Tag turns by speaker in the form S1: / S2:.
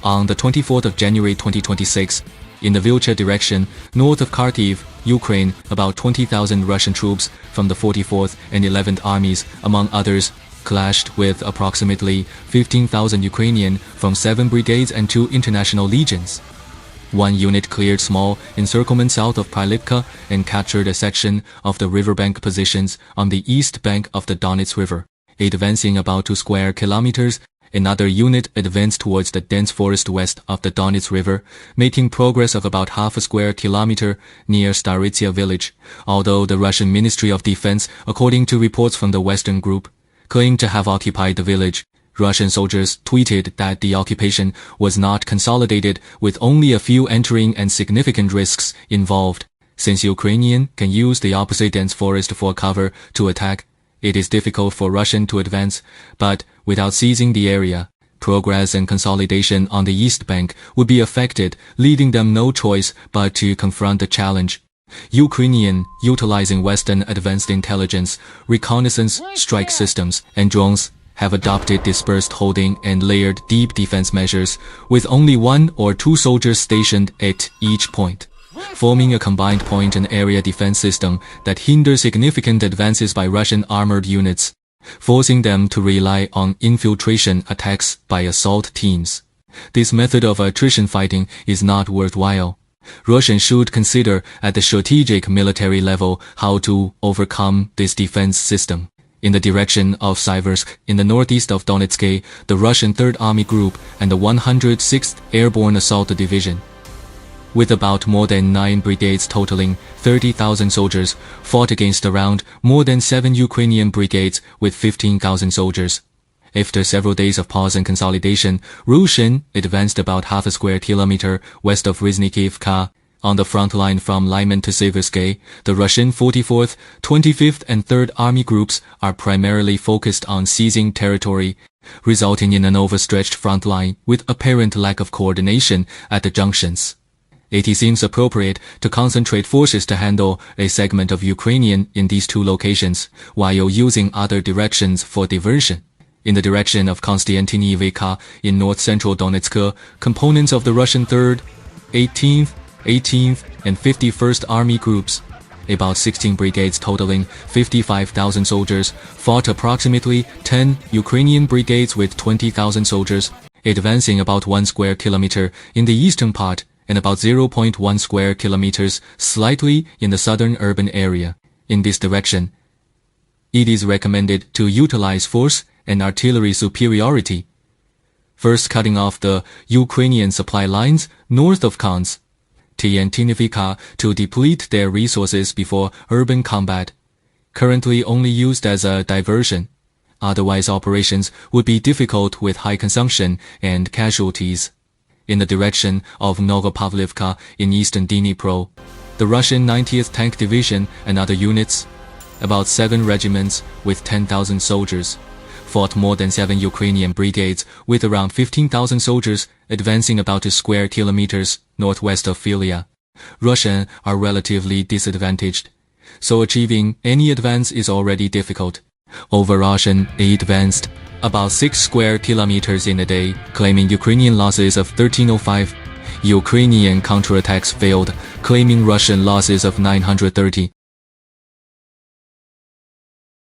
S1: On the 24th of January 2026, in the Vilcha direction, north of Kharkiv, Ukraine, about 20,000 Russian troops from the 44th and 11th Armies, among others, clashed with approximately 15,000 Ukrainian from 7 brigades and 2 international legions. One unit cleared small encirclement south of Pavlivka and captured a section of the riverbank positions on the east bank of the Donets River. Advancing about 2 square kilometers, another unit advanced towards the dense forest west of the Donets River, making progress of about half a square kilometer near Staritsia village, although the Russian Ministry of Defense, according to reports from the Western Group, claimed to have occupied the village. Russian soldiers tweeted that the occupation was not consolidated, with only a few entering and significant risks involved. Since Ukrainian can use the opposite dense forest for cover to attack, it is difficult for Russian to advance, but without seizing the area, progress and consolidation on the east bank would be affected, leaving them no choice but to confront the challenge. Ukrainian, utilizing Western advanced intelligence, reconnaissance, strike systems, and drones, have adopted dispersed holding and layered deep defense measures, with only 1 or 2 soldiers stationed at each point, forming a combined point and area defense system that hinders significant advances by Russian armored units, forcing them to rely on infiltration attacks by assault teams. This method of attrition fighting is not worthwhile. Russia should consider at the strategic military level how to overcome this defense system. In the direction of Siversk, in the northeast of Donetsk, the Russian 3rd Army Group and the 106th Airborne Assault Division, with about more than 9 brigades totaling 30,000 soldiers, fought against around more than 7 Ukrainian brigades with 15,000 soldiers. After several days of pause and consolidation, Russian advanced about half a square kilometer west of Riznikivka. On the front line from Lyman to Siversk, the Russian 44th, 25th and 3rd Army groups are primarily focused on seizing territory, resulting in an overstretched front line with apparent lack of coordination at the junctions. It seems appropriate to concentrate forces to handle a segment of Ukrainian in these 2 locations, while using other directions for diversion. In the direction of Konstyantynivka in north-central Donetsk, components of the Russian 3rd, 18th, 18th and 51st Army groups, about 16 brigades totaling 55,000 soldiers, fought approximately 10 Ukrainian brigades with 20,000 soldiers, advancing about 1 square kilometer in the eastern part and about 0.1 square kilometers slightly in the southern urban area. In this direction, it is recommended to utilize force and artillery superiority, first cutting off the Ukrainian supply lines north of Konstyantynivka to deplete their resources before urban combat, currently only used as a diversion. Otherwise, operations would be difficult with high consumption and casualties. In the direction of Novopavlivka in eastern Dnipro, the Russian 90th Tank Division and other units, about 7 regiments with 10,000 soldiers, fought more than 7 Ukrainian brigades with around 15,000 soldiers, advancing about 2 square kilometers northwest of Vilcha. Russians are relatively disadvantaged, so achieving any advance is already difficult. Over Russian advanced about 6 square kilometers in a day, claiming Ukrainian losses of 1305. Ukrainian counterattacks failed, claiming Russian losses of 930.